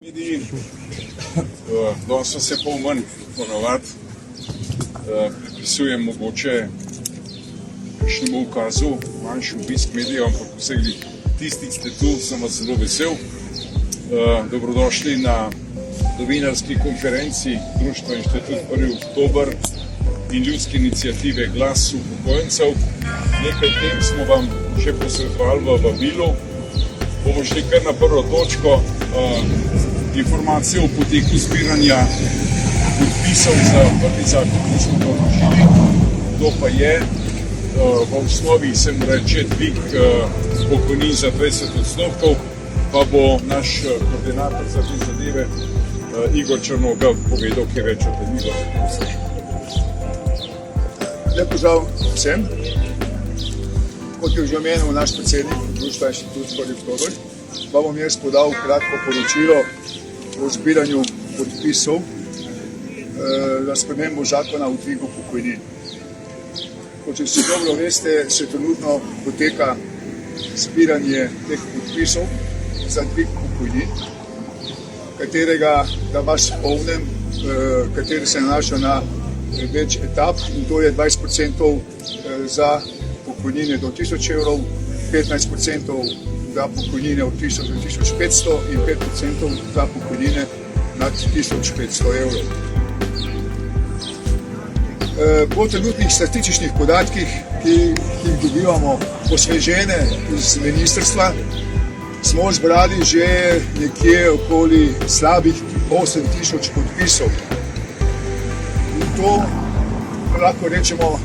Mediji, danes so se pol manj ponovadi, pripisujem mogoče kakšnemu ukazu, manjši obisk medijev, ampak vseh tistih ste tu, sem vas zelo vesel. Dobrodošli na novinarski konferenci Društva Inštitut 1. oktober in ljudske iniciative Glas upokojencev. Nekaj tem smo vam še posredovali v vabilu. Bomo šli kar na prvo točko. Informacije o poteku zbiranja podpisov za prvi zakon, ki smo ga vložili. To pa je, v osnovi se mu reče dvig pokojnin za 20%, pa bo naš koordinator za te zadeve Igor Črnoga povedal, kaj več o tem. Lep pozdrav vsem. Kot je že omenil naš predsednik Društva Inštitut 1. oktober, pa bom jaz podal kratko poročilo o zbiranju podpisov za spremembo zakona o dvigu pokojnin. Kot vsi dobro veste, se trenutno poteka zbiranje teh podpisov za dvig pokojnin, katerega, da vas spomnim, kateri se nanaša na več etap, in to je 20% za pokojnine do 1000 evrov, 15% za pokojnine od 1000 do 1500 in 5% za pokojnine nad 1500 evrov. Po trenutnih statističnih podatkih, ki jih dobivamo osvežene iz ministrstva, smo zbrali že nekje okoli slabih 8000 podpisov. In to lahko rečemo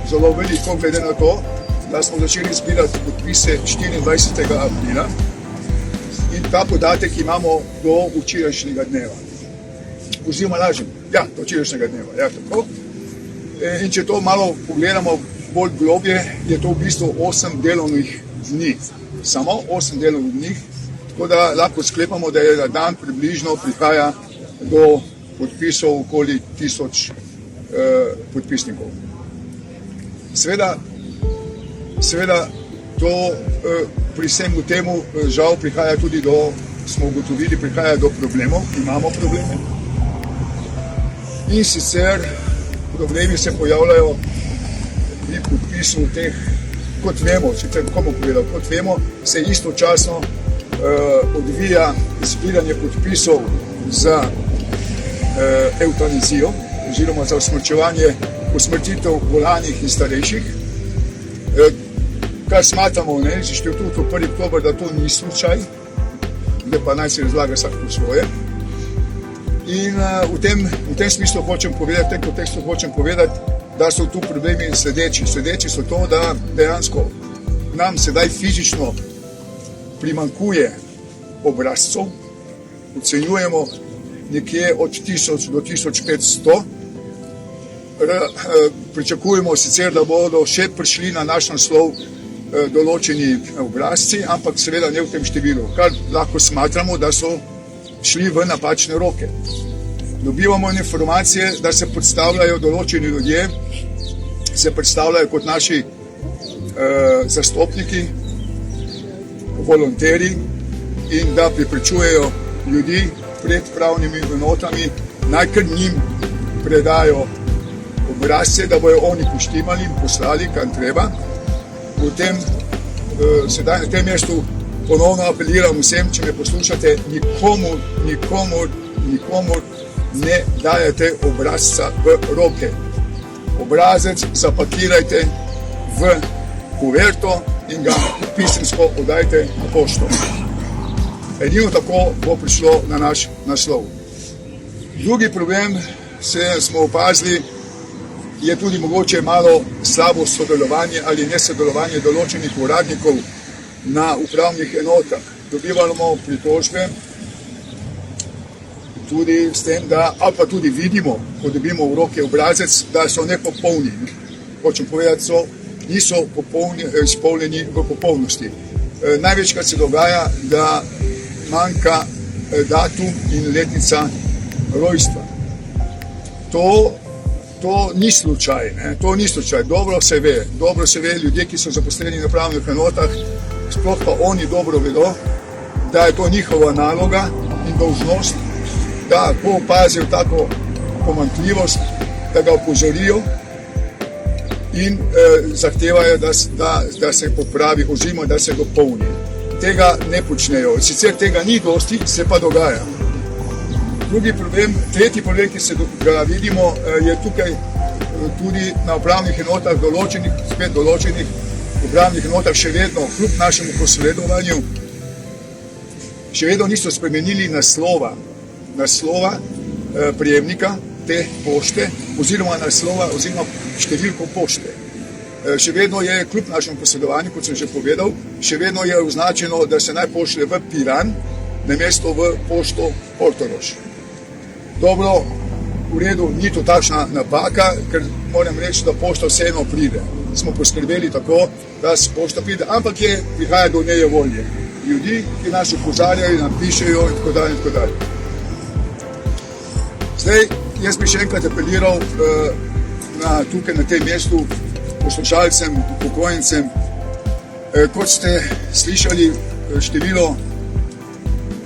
zelo veliko, glede na to, da smo začeli zbirati podpise 24. aprila in ta podatek imamo do včerajšnjega dneva. Oziroma lažem, do včerajšnjega dneva. Tako. In če to malo pogledamo bolj globje, je to v bistvu 8 delovnih dni. Samo 8 delovnih dni, tako da lahko sklepamo, da je na dan približno prihaja do podpisov okoli 1000 podpisnikov. Seveda to pri vsemu temu žal prihaja tudi smo ugotovili, prihaja do problemov, imamo probleme. In sicer problemi se pojavljajo pri podpisu teh, kot vemo, kot vemo, se istočasno odvija zbiranje podpisov za evtanazijo, oziroma za usmrtitev bolnih in starejših, kar smatramo z Inštitutom 1. oktober, da to ni slučaj, da pa naj se razlaga vsak po svoje. In v tem smislu hočem povedati, v tem kontekstu hočem povedati, da so tu problemi sledeči. Sledeči so to, da dejansko nam sedaj fizično primanjkuje obrazcev, ocenjujemo nekje od 1000 do 1500. Pričakujemo sicer, da bodo še prišli na naš naslov določeni obrazci, ampak seveda ne v tem številu, kar lahko smatramo, da so šli v napačne roke. Dobivamo informacije, da se predstavljajo določeni ljudje, se predstavljajo kot naši zastopniki, volonteri, in da prepričujejo ljudi pred pravnimi enotami, naj kar njim predajo obrazce, da bojo oni poštimali in poslali, kar treba. Sedaj na tem mestu ponovno apeliram vsem, če me poslušate, nikomur ne dajete obrazca v roke. Obrazec zapakirajte v kuverto in ga pisemsko oddajte na pošto. Edino tako bo prišlo na naš naslov. Drugi problem smo opazili, je tudi mogoče malo slabo sodelovanje ali nesodelovanje določenih uradnikov na upravnih enotah. Dobivamo pritožbe tudi s tem, ali pa tudi vidimo, ko dobimo v roke obrazec, da so nepopolni. Hočem povedati, niso izpolnjeni v popolnosti. Največkrat se dogaja, da manjka datum in letnica rojstva. To ni slučaj, to ni slučaj. Dobro se ve, ljudje, ki so zaposleni na upravnih enotah, sploh pa oni dobro vedo, da je to njihova naloga in dolžnost, da ko opazijo tako pomanjkljivost, da ga opozorijo in zahtevajo, da se popravi oziroma da se dopolni. Tega ne počnejo. Sicer tega ni dosti, se pa dogaja. Tretji problem, ki se ga vidimo, je tukaj tudi na upravnih enotah določenih upravnih enotah še vedno, kljub našemu posredovanju, še vedno niso spremenili naslova prejemnika te pošte oziroma številko pošte. Še vedno je, kljub našemu posredovanju, kot sem že povedal, še vedno je označeno, da se naj pošlje v Piran, namesto v pošto Portorož. Dobro, v redu, ni to takšna napaka, ker moram reči, da pošta vseeno pride. Smo poskrbeli tako, da pošta pride, ampak prihaja do nejevolje. Ljudi, ki nas opozarjajo, nam pišejo in tako dalje in tako dalje. Zdaj, jaz bi še enkrat apeliral tukaj na tem mestu poslušalcem, upokojencem. Kot ste slišali, število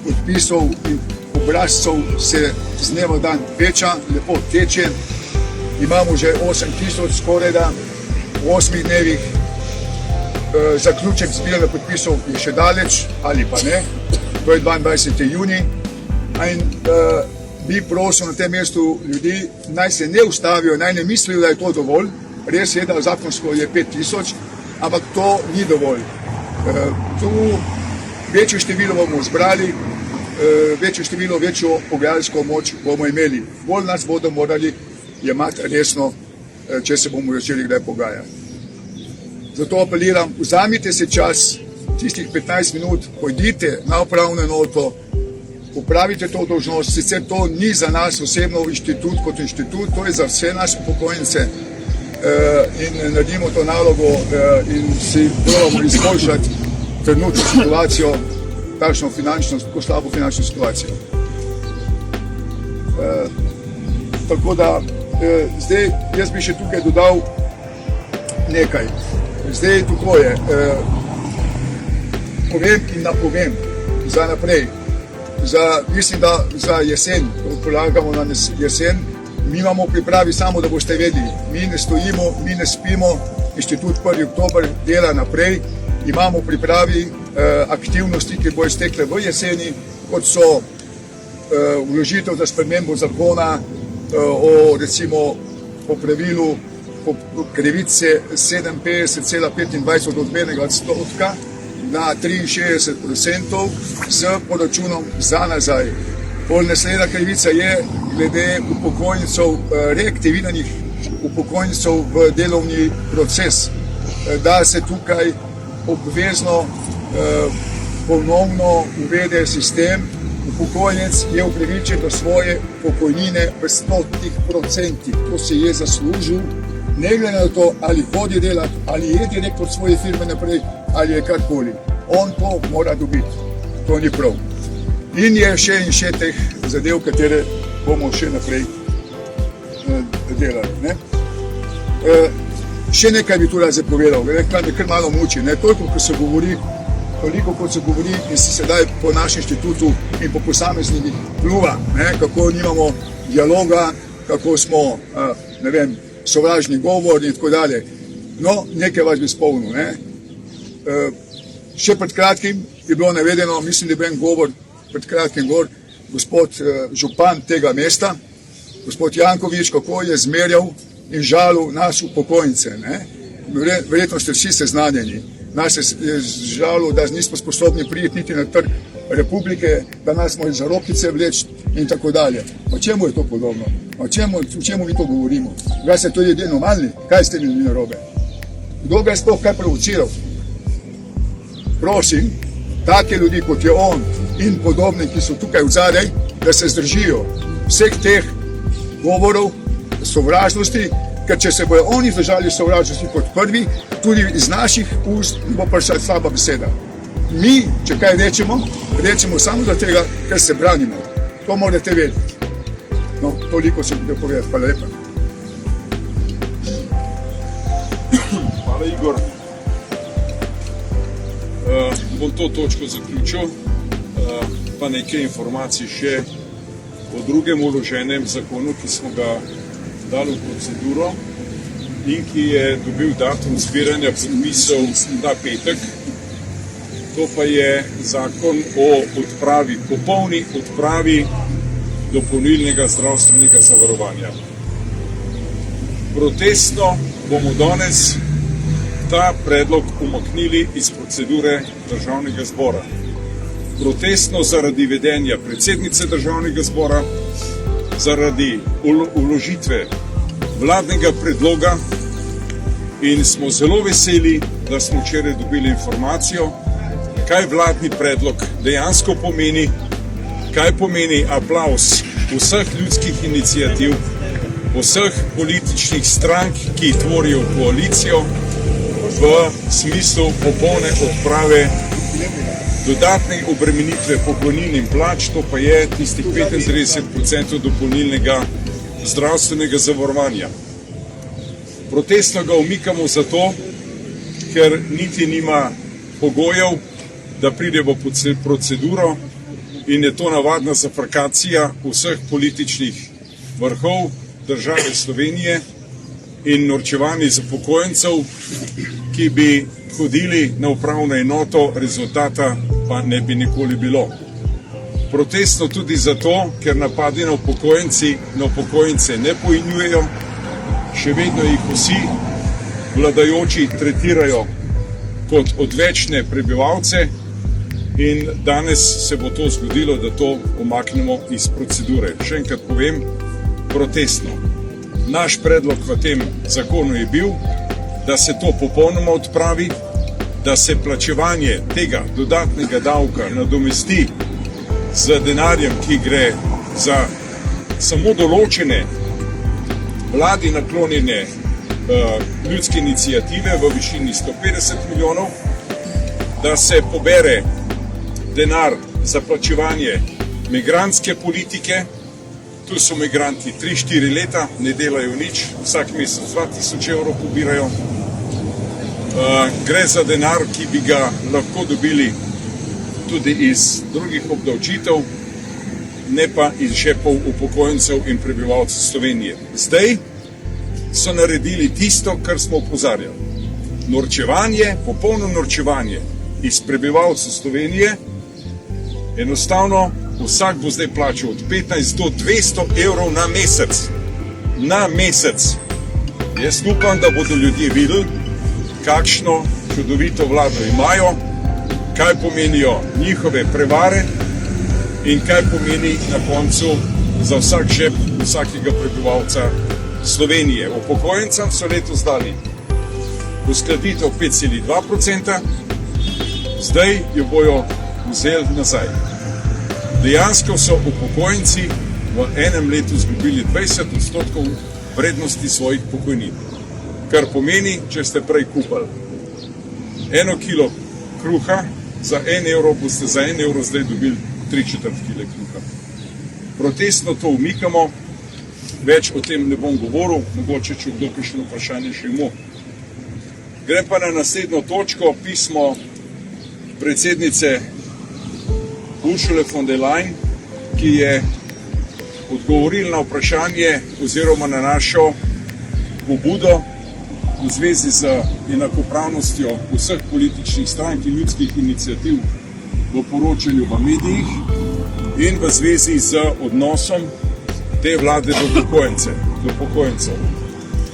podpisov in obrazcev se z dneva dan veča, lepo teče. Imamo že 8000 skorajda v 8 dnevih. Zaključek zbiranja podpisov je še daleč, ali pa ne, to je 22. junij. In bi prosil na tem mestu ljudi, naj se ne ustavijo, naj ne mislijo, da je to dovolj. Res je, da zakonsko je 5000, ampak to ni dovolj. Tu večjo število bomo zbrali, večjo pogajalsko moč bomo imeli. Bolj nas bodo morali jemati resno, če se bomo začeli kdaj pogajati. Zato apeliram, vzamite se čas, tistih 15 minut, pojdite na upravno enoto, upravite to dolžnost, sicer to ni za nas osebno inštitut kot inštitut, to je za vse nas upokojence in naredimo to nalogo in si probamo izboljšati trenutno situacijo, takšno finančno, tako slabo finančno situacijo. Tako da, zdaj jaz bi še tukaj dodal nekaj. Zdaj tako je, povem in napovem za naprej. Mislim, da za jesen, polagamo na jesen, mi imamo v pripravi samo, da boste vedeli, mi ne stojimo, mi ne spimo, inštitut 1. oktober dela naprej, imamo v pripravi aktivnosti, ki bojo stekle v jeseni, kot so vložitev za spremembo zakona o recimo popravilu krivice 57,25 od odmernega odstotka na 63% z poračunom za nazaj. Naslednja krivica je glede upokojencev, reaktiviranih upokojencev v delovni proces, da se tukaj obvezno ponovno uvede sistem. Upokojenec je upravičen do svoje pokojnine v 100%. To se je zaslužil, ne glede na to, ali hodi delati, ali je direktor svoje firme naprej, ali je karkoli. On to mora dobiti. To ni prav. In je še teh zadev, katere bomo še naprej delali. Ne? Še nekaj bi tu rad zapovedal, kar me kar malo muči. Toliko, kot se govori in se sedaj po našem inštitutu in po posameznih pljuva, kako nimamo dialoga, kako smo, ne vem, sovražni govor in tako dalje. No, nekaj vas bi spomnil. Še pred kratkim je bilo navedeno, mislim, da je bil en govor pred kratkim gospod župan tega mesta, gospod Jankovič, kako je zmerjal in žalil nas upokojence. Verjetno ste vsi seznanjeni. Nas je žalil, da nismo sposobni priti niti na trg republike, da nas smo za rokice vleči in tako dalje. O čemu je to podobno? O čemu mi to govorimo? Kaj se to ljudje normalni? Kaj ste mi narobe? Kdo ga je sploh kaj provociral? Prosim, take ljudi kot je on in podobni, ki so tukaj vzadej, da se zdržijo vseh teh govorov sovražnosti, ker če se bojo oni zdržali sovražnosti kot prvi, tudi iz naših ust bo prišla slaba beseda. Mi, če kaj rečemo samo za tega, ker se branimo. To morate vedeti. No, toliko sem hotel povedati. Hvala lepa. Hvala, Igor. Bom to točko zaključil. pa nekaj informacij še o drugem vloženem zakonu, ki smo ga dali v proceduro in ki je dobil datum zbiranja podpisov na petek. To pa je zakon o odpravi, popolni odpravi dopolnilnega zdravstvenega zavarovanja. Protestno bomo danes ta predlog umaknili iz procedure Državnega zbora. Protestno zaradi vedenja predsednice Državnega zbora, zaradi vložitve vladnega predloga in smo zelo veseli, da smo včeraj dobili informacijo, kaj vladni predlog dejansko pomeni, kaj pomeni aplavz vseh ljudskih iniciativ, vseh političnih strank, ki tvorijo koalicijo v smislu popolne odprave dodatne obremenitve pokojnin in plač, to pa je tistih 35% dopolnilnega zdravstvenega zavarovanja. Protestno ga umikamo zato, ker niti nima pogojev, da pride v proceduro in je to navadna zafrkacija vseh političnih vrhov države Slovenije in norčevanje iz upokojencev, ki bi hodili na upravno enoto, rezultata pa ne bi nikoli bilo. Protestno tudi zato, ker napadi na upokojence ne pojinjujejo, še vedno jih vsi vladajoči tretirajo kot odvečne prebivalce in danes se bo to zgodilo, da to umaknemo iz procedure. Še enkrat povem, protestno. Naš predlog v tem zakonu je bil, da se to popolnoma odpravi, da se plačevanje tega dodatnega davka nadomesti z denarjem, ki gre za samo določene vladi naklonjene ljudske iniciative v višini 150 milijonov, da se pobere denar za plačevanje migrantske politike. Tu so migranti 3-4 leta, ne delajo nič, vsak mesec 2000 evrov pobirajo. Gre za denar, ki bi ga lahko dobili tudi iz drugih obdavčitev, ne pa iz žepov upokojencev in prebivalcev Slovenije. Zdaj so naredili tisto, kar smo opozarjali. Norčevanje, popolno norčevanje iz prebivalcev Slovenije, enostavno vsak bo zdaj plačal od 15 do 200 evrov na mesec. Na mesec. Jaz upam, da bodo ljudje videli, kakšno čudovito vlado imajo, kaj pomenijo njihove prevare in kaj pomeni na koncu za vsak žep vsakega prebivalca Slovenije. Upokojencem so letos dali uskladitev 5,2%, zdaj jo bojo vzeli nazaj. Dejansko so upokojenci v enem letu izgubili 20% vrednosti svojih pokojnin. Kar pomeni, če ste prej kupili 1 kilo kruha, za 1 evro boste za 1 evro zdaj dobili 3/4 kile kruha. Protestno to umikamo, več o tem ne bom govoril, mogoče če kdo kakšno vprašanje še ima. Grem pa na naslednjo točko, pismo predsednice Ursule von der Leyen, ki je odgovorila na vprašanje oziroma na našo pobudo v zvezi z enakopravnostjo vseh političnih strank in ljudskih iniciativ v poročanju v medijih in v zvezi z odnosom te vlade do upokojencev.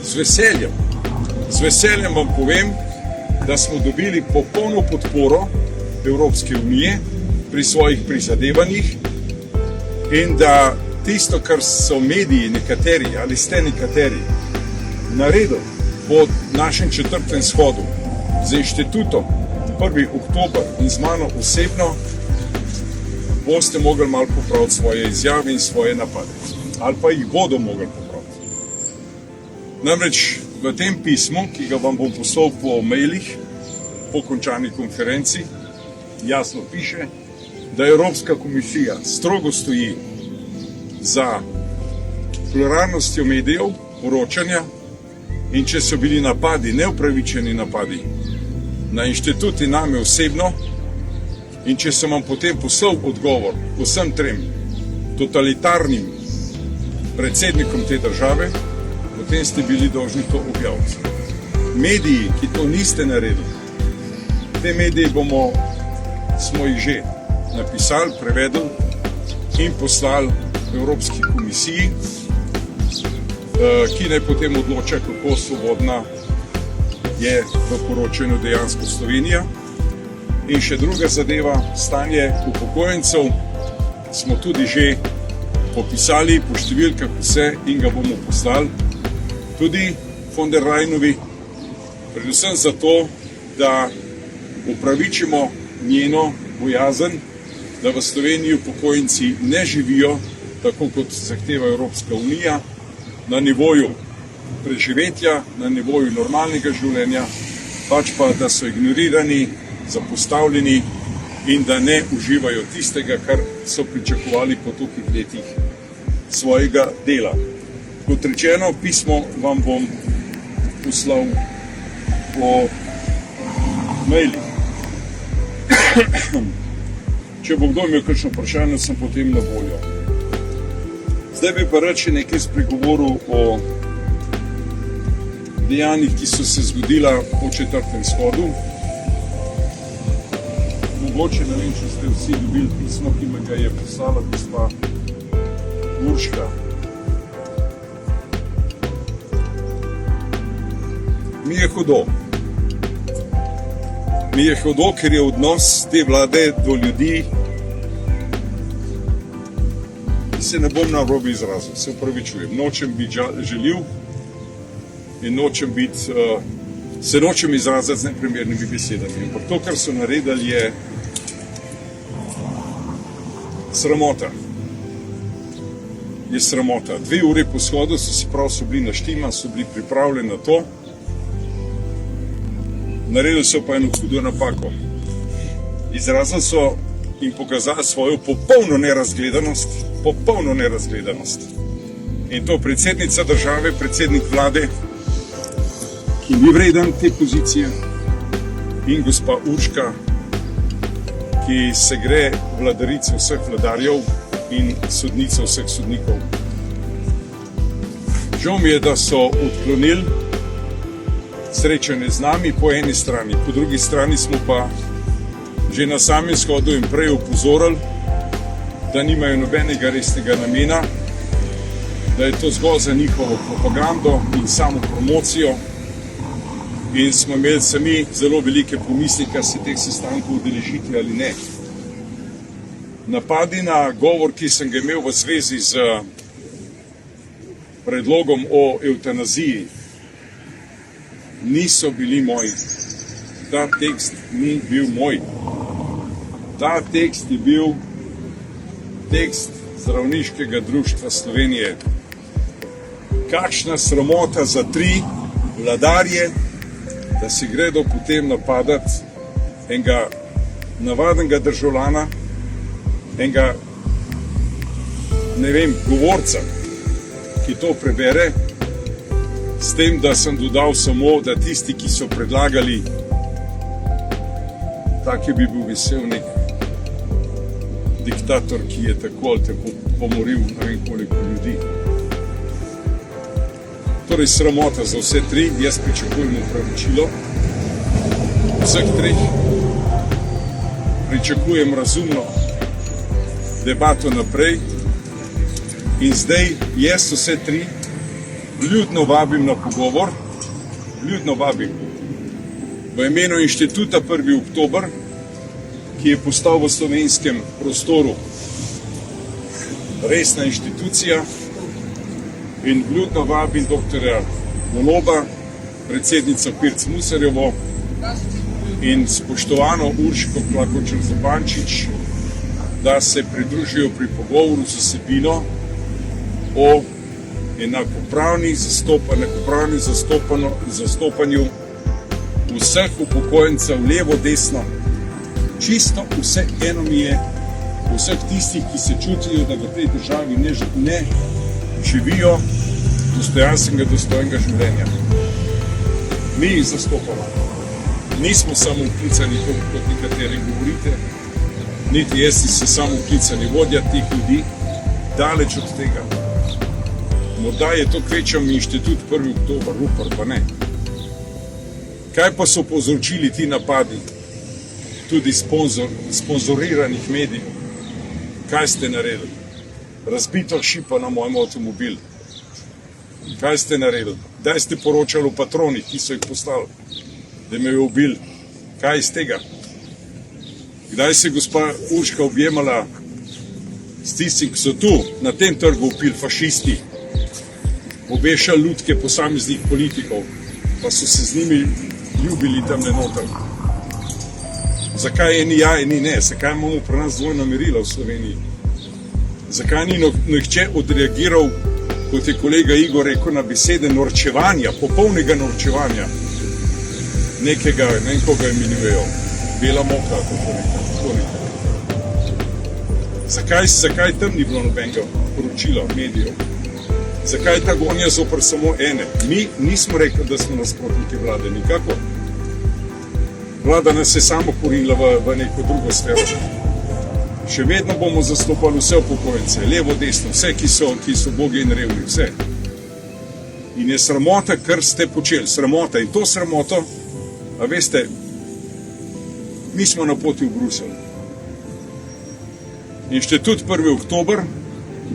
Z veseljem vam povem, da smo dobili popolno podporo Evropske unije pri svojih prizadevanjih in da tisto, kar so mediji nekateri ali ste nekateri naredili po našem 4. shodu z inštitutom 1. oktober in z mano osebno, boste mogli malo popraviti svoje izjave in svoje napade. Ali pa jih bodo mogli popraviti. Namreč v tem pismu, ki ga vam bom poslal po mailih, po končani konferenci, jasno piše, da Evropska komisija strogo stoji za pluralnostjo medijev, poročanja in če so bili napadi, neupravičeni napadi na inštitut in name osebno, In če sem vam potem poslal odgovor vsem trem totalitarnim predsednikom te države, potem ste bili dolžni to objaviti. Mediji, ki to niste naredili, te mediji smo jih že napisali, prevedli in poslali Evropski komisiji, ki naj potem odloča, kako svobodna je v poročanju dejansko Slovenija. In še druga zadeva, stanje upokojencev smo tudi že popisali po številkah vse in ga bomo poslali tudi von der Leyenovi, predvsem zato, da upravičimo njeno bojazen, da v Sloveniji upokojenci ne živijo tako, kot zahteva Evropska unija, na nivoju preživetja, na nivoju normalnega življenja, pač pa, da so ignorirani, zapostavljeni in da ne uživajo tistega, kar so pričakovali po tolikih letih svojega dela. Kot rečeno, pismo vam bom poslal po mailih. Če bo kdo imel kakšno vprašanje, sem potem na voljo. Zdaj bi pa rad še nekaj spregovoril o dejanjih, ki so se zgodila po 4. shodu. Mogoče, ne vem, če ste vsi dobili pismo, ki me ga je poslala gospa Urška. Mi je hudo. Mi je hudo, ker je odnos te vlade do ljudi, se ne bom narobe izrazil, se upravičujem. Nočem biti žaljiv in se nočem izraziti z neprimernimi besedami. Ampak to, kar so naredili, je sramota. Je sramota. 2 ure po shodu so bili naštimani, so bili pripravljeni na to. Naredili so pa eno hudo napako. Izrazili so in pokazali svojo popolno nerazgledanost. In to predsednica države, predsednik vlade, ki ni vreden te pozicije, in gospa Urška, ki se gre vladarice vseh vladarjev in sodnice vseh sodnikov. Žal mi je, da so odklonili srečanje z nami po eni strani, po drugi strani smo pa že na samem shodu in prej upozorili, da nimajo nobenega resnega namena, da je to zgolj za njihovo propagando in samo promocijo, in smo imeli sami zelo velike pomisleke, se teh sestankov udeležiti ali ne. Napadi na govor, ki sem ga imel v zvezi z predlogom o evtanaziji, niso bili moji. Ta tekst ni bil moj. Ta tekst je bil tekst Zdravniškega društva Slovenije. Kakšna sramota za 3 vladarje, da si gredo potem napadati enega navadnega državljana, enega, ne vem, govorca, ki to prebere, s tem, da sem dodal samo, da tisti, ki so predlagali, tak je bi bil vesel nek diktator, ki je tako ali tako pomoril ne vem koliko ljudi. Torej sramota za vse 3, jaz pričakujem opravičilo vseh 3, pričakujem razumno debato naprej in zdaj jaz vse 3 vljudno vabim na pogovor, vljudno vabim v imenu inštituta 1. oktober, ki je postal v slovenskem prostoru resna inštitucija, in vljudno vabim dr. Goloba, predsednico Pirc Musarjevo in spoštovano Urško Klakočar Zupančič, da se pridružijo pri pogovoru z vsebino o enakopravnem zastopanju vseh upokojencev, levo, desno, čisto vse eno mi je, vseh tistih, ki se čutijo, da v tej državi ne živijo dostojnega življenja. Mi jih zastopamo. Nismo samo vklicani, kot nekateri govorite, niti jaz nisem samo klicani vodja teh ljudi, daleč od tega. Morda je to kvečem inštitut 1. oktober, Rupert pa ne. Kaj pa so povzročili ti napadi, tudi sponzoriranih medijev? Kaj ste naredili? Razbito šipa na mojem avtomobilu. Kaj ste naredili? Kdaj ste poročali o patronih, ki so jih poslali, da me je ubil? Kaj iz tega? Kdaj se je gospa Urška objemala s tistim, ki so tu, na tem trgu upili fašisti, obešali lutke posameznih politikov, pa so se z njimi ljubili tam noter? Zakaj eni ja, eni ne? Zakaj imamo pri nas dvojna merila v Sloveniji? Zakaj ni nihče odreagiral, kot je kolega Igor rekel, na besede norčevanja, popolnega norčevanja nekega, ne vem koga imenujejo, bela moka, kako nekaj. Zakaj tam ni bilo nobenega poročila medijev? Zakaj ta gonja zoper samo ene? Mi nismo rekli, da smo nasprotniki vlade, nikakor. Vlada nas je samo porinila v neko drugo sfero. Še vedno bomo zastopali vse upokojence, levo, desno, vse, ki so bogi in revni, vse. In je sramota, kar ste počeli, sramota. In to sramoto, a veste, mi smo na poti v Bruselj. Inštitut 1. oktober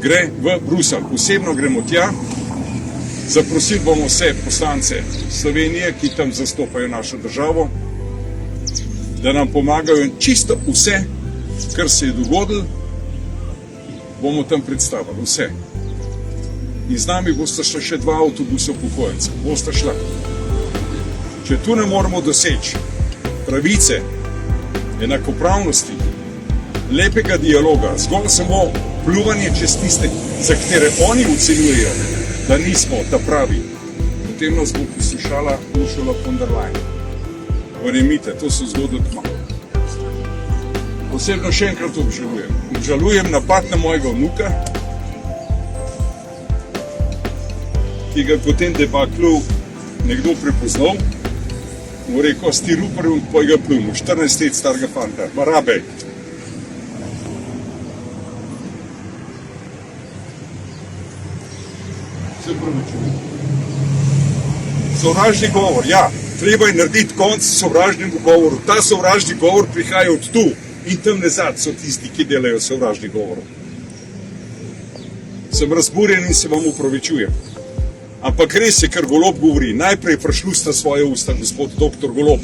gre v Bruselj. Osebno gremo tja, zaprosili bomo vse poslance Slovenije, ki tam zastopajo našo državo, da nam pomagajo in čisto vse, kar se je dogodilo, bomo tam predstavili, vse. In z nami bosta šla še 2 avtobusa upokojencev, bosta šla. Če tu ne moramo doseči pravice, enakopravnosti, lepega dialoga, zgolj samo pljuvanje čez tiste, za katere oni ocenjujejo, da nismo ta pravi, potem nas bo poslušala Ursula von der Leyen. Verjemite, to so zgodili kmalu. Osebno še enkrat obžalujem. Obžalujem napad na mojega vnuka, ki ga je po tem debaklu nekdo prepoznal, mu rekel, sti Rupert, pa ga pljumu, 14 let starega fanta, barabe. Se pravičujem. Sovražni govor, ja, treba je narediti konc sovražnemu govoru. Ta sovražni govor prihaja od tu in tam nazad so tisti, ki delajo sovražni govor. Sem razburjen in se vam upravičujem. Ampak res je, kar Golob govori, najprej prešlusta svoje usta, gospod dr. Golob.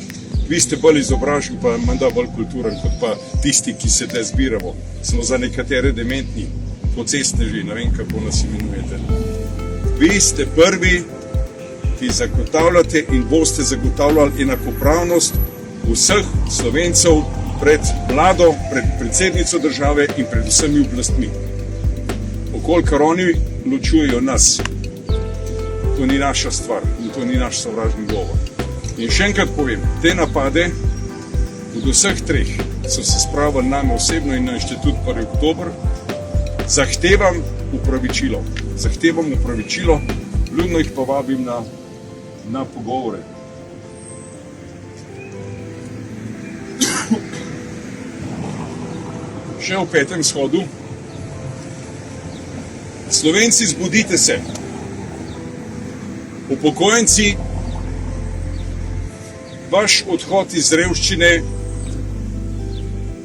Vi ste bolj izobražen, pa menda bolj kulturen, kot pa tisti, ki se te zbiramo. Smo za nekatere dementni, pocestneži, ne vem, kako nas imenujete. Vi ste prvi, ki zagotavljate in boste zagotavljali enakopravnost vseh Slovencev pred vlado, pred predsednico države in pred vsemi oblastmi. Okolikor oni ločujejo nas, to ni naša stvar in to ni naš sovražni govor. In še enkrat povem, te napade od vseh treh so se spravili name osebno in na inštitut 1. oktober. Zahtevam upravičilo. Ljudno jih pa vabim na pogovore. Še v 5. shodu. Slovenci, zbudite se. Upokojenci, vaš odhod iz revščine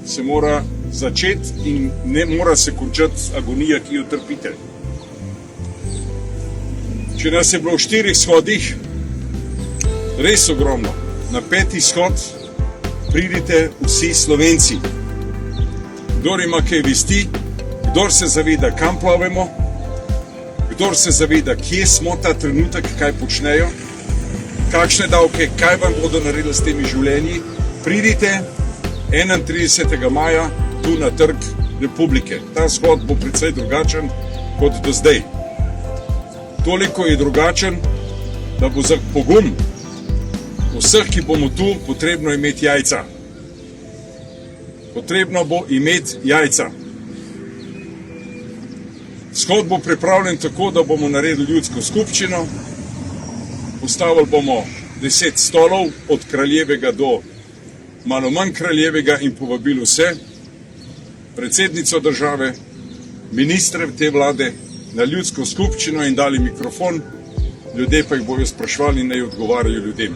se mora začeti in ne mora se končati agonija, ki jo trpite. Če nas je bilo v 4 shodih res ogromno, na 5. shod pridite vsi Slovenci. Kdor ima kaj vesti, kdor se zaveda, kam plavemo, kdor se zaveda, kje smo ta trenutek, kaj počnejo, kakšne davke, kaj vam bodo naredili s temi življenji, pridite 31. maja tu na Trg Republike. Ta shod bo precej drugačen kot do zdaj. Toliko je drugačen, da bo za pogum vseh, ki bomo tu, potrebno imeti jajca. Potrebno bo imeti jajca. Shod bo pripravljen tako, da bomo naredili ljudsko skupščino, postavili bomo 10 stolov, od kraljevega do malo manj kraljevega in povabili vse. predsednico države, ministre te vlade, na ljudsko skupščino in dali mikrofon, ljudje pa jih bojo sprašvali in naj odgovarjajo ljudem.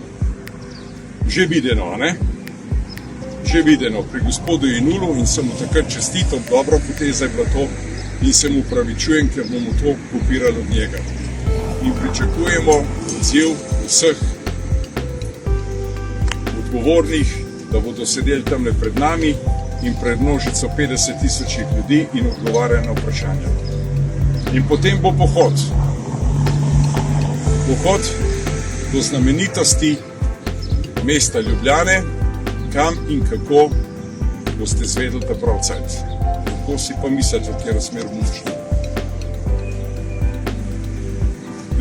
Že videno, ne? Že videno pri gospodu Jenulu in sem mu takrat čestital, dobra poteza je bila to in se mu pravičujem, ker bomo to kopirali od njega. In pričakujemo odziv vseh odgovornih, da bodo sedeli tamle pred nami in pred množico 50.000 ljudi in odgovarjali na vprašanja. In potem bo pohod. Pohod do znamenitosti mesta Ljubljane, kam in kako boste zvedeli ta prav cajt. Kako si pa mislite, v kjer smer bomo šli.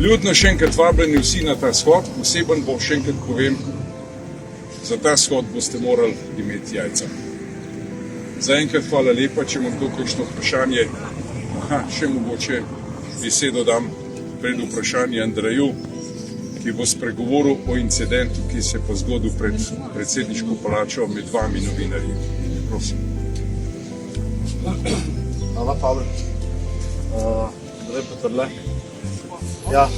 Ljudno še enkrat vabljeni vsi na ta shod, poseben bo še enkrat povem, za ta shod boste morali imeti jajca. Zaenkrat hvala lepa, če imam kdo kakšno vprašanje. Še mogoče besedo dam pred vprašanje Andreju, ki bo spregovoril o incidentu, ki se je pa zgodil pred predsedniško palačo med vami novinarji. Prosim. Hvala, Pavel. Andrej Petrle. Ja,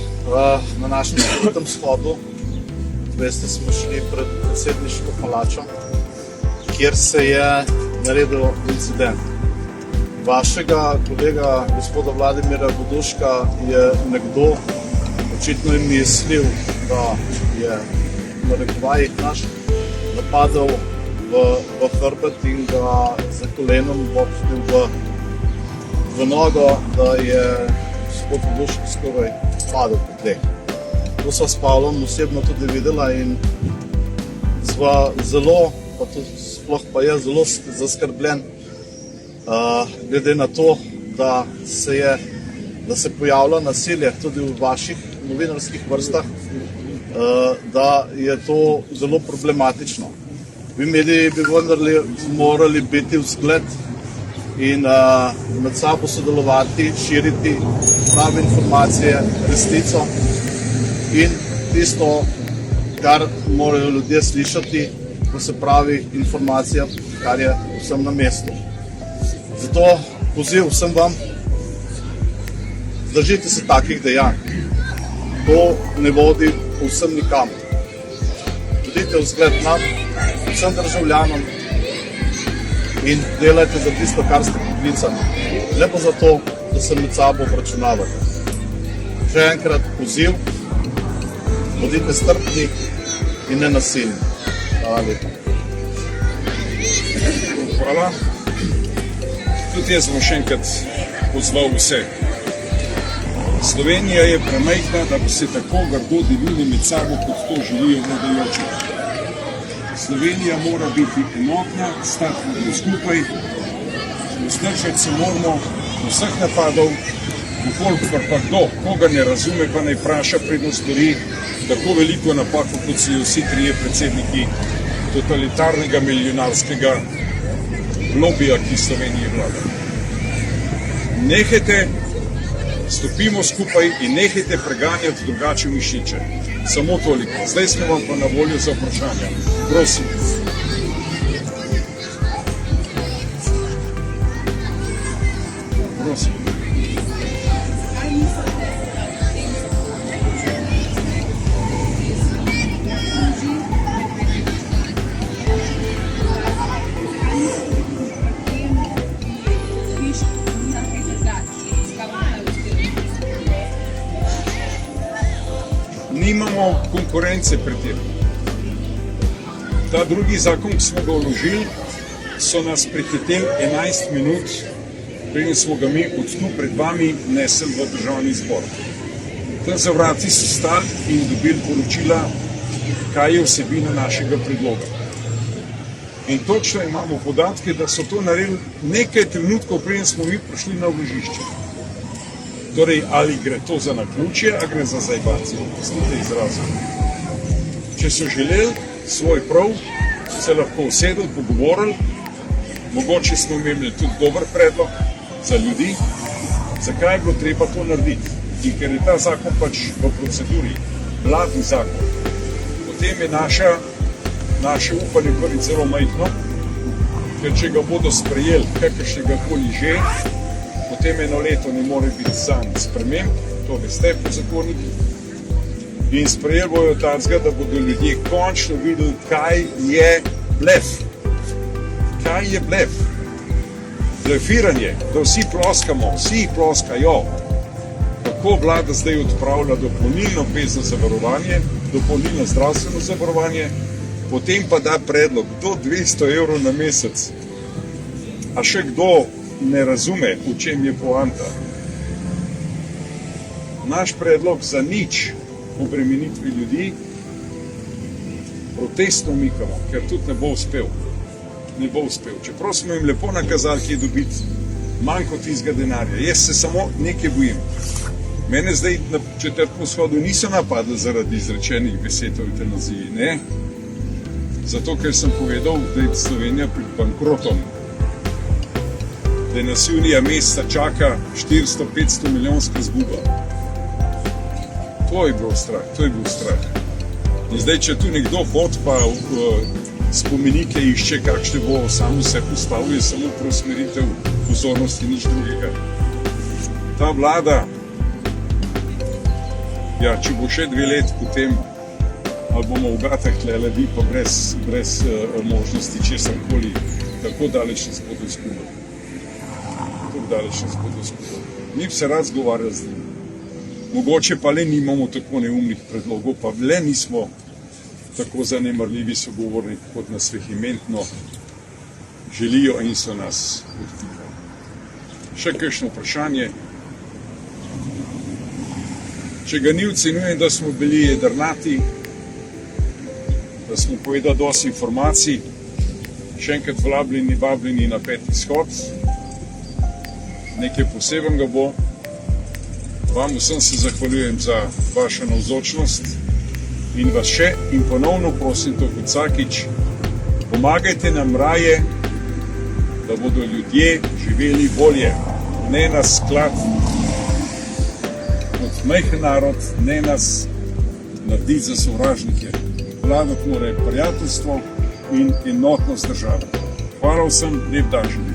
na našem skupnem shodu, veste, smo šli pred predsedniško palačo, kjer se je naredil incident. Vašega kolega, gospoda Vladimira Buduška, je nekdo očitno mislil, da je na rekovajih naš napadal v hrbet in ga z kolenom bobnil v nogo, da je gospod Budušek skoraj padel po tleh. To sva s Pavlom osebno tudi videla in sva zelo, pa tudi sploh pa je zelo zaskrbljen, glede na to, da se pojavlja nasilje tudi v vaših novinarskih vrstah, da je to zelo problematično. Vi mediji bi morali biti vzgled in med sabo sodelovati, širiti prave informacije, resnico in tisto, kar morajo ljudje slišati, ko se pravi informacija, kar je vsem na mestu. Zato poziv vsem vam, zdržite se takih dejanj. To ne vodi vsem nikamor. Bodite vzgled nam, vsem državljanom in delajte za tisto, kar ste poklicani. Ne pa zato, da se med sabo obračunavate. Še enkrat poziv, bodite strpni in nenasilni. Hvala lepa. Hvala. Tudi jaz bom še enkrat pozval vse. Slovenija je premajhna, da bi se tako grdo delili med sabo, kot to želijo vladajoči. Slovenija mora biti enotna, stati skupaj, vzdržati se moramo vseh napadov, vkolikor pa kdo, koga ne razume, pa naj vpraša, predno stori tako veliko napako, kot so vsi trije predsedniki totalitarnega milijonarskega lobija, ki Sloveniji vlada. Nehajte, stopimo skupaj in nehajte preganjati drugače mišiče. Samo toliko. Zdaj smo vam pa na voljo za vprašanja. Prosim. Prosim. Nimamo konkurence pri tem. Ta drugi zakon, ki smo ga vložili, so nas prihiteli 11 minut, preden smo ga mi od tu pred vami nesli v državni zbor. Tam za vrati so stali in dobili poročila, kaj je vsebina našega predloga. In točno imamo podatke, da so to naredili nekaj trenutkov, preden smo mi prišli na vložišče. Torej, ali gre to za naključje, ali gre za zajbacijo, pustite izrazu. Če so želeli svoj prav, se lahko usedeli, pogovorili, mogoče smo imeli tudi dober predlog za ljudi, zakaj je bilo treba to narediti. In ker je ta zakon pač v proceduri, vladni zakon, potem je naše upanje prvi zelo majhno ker če ga bodo sprejeli kakršnega koli že, potem 1 leto ne more biti zanj sprememb, to veste po zakonih. In sprejeli bojo tacga, da bodo ljudje končno videli, kaj je blef. Kaj je blef? Blefiranje, da vsi ploskamo, vsi ploskajo. Kako vlada zdaj odpravlja dopolnilno obvezno zavarovanje, dopolnilno zdravstveno zavarovanje, potem pa da predlog do 200 evrov na mesec. A še kdo ne razume, v čem je poanta? Naš predlog za nič obremenitvi ljudi protestno umikamo, ker tudi ne bo uspel. Ne bo uspel. Čeprav smo jim lepo nakazali, kje dobiti manj kot tistega denarja. Jaz se samo nekaj bojim. Mene zdaj na 4. shodu niso napadli zaradi izrečenih besed o eutanaziji, ne. Zato, ker sem povedal, da je Slovenija pred bankrotom. Da nas junija meseca čaka 400-500 milijonska izguba. To je bil strah, to je bil strah. In zdaj, če tu nekdo hod pa spomenike išče, kakšne bo sam vse postavil, je samo preusmeritev pozornosti, nič drugega. Ta vlada, ja, če bo še 2 let potem, ali bomo v gatah tlele, vi pa brez možnosti česarkoli, tako daleč nas bodo izgubili. Tako daleč nas bodo izgubili. Mi bi se rad zgovarjali z njim. Mogoče pa le nimamo tako neumnih predlogov, pa le nismo tako zanemarljivi sogovorniki, kot nas vehementno želijo in so nas podtikali. Še kakšno vprašanje? Če ga ni, ocenjujem, da smo bili jedrnati, da smo povedali dosti informacij, še enkrat vabljeni na 5. shod, nekaj posebnega bo. Vam vsem se zahvaljujem za vašo navzočnost in vas še in ponovno prosim, to kot vsakič, pomagajte nam raje, da bodo ljudje živeli bolje, ne nas sklad kot majhen narod, ne nas narediti za sovražnike. Vladati mora prijateljstvo in enotnost države. Hvala vsem, lep dan želim.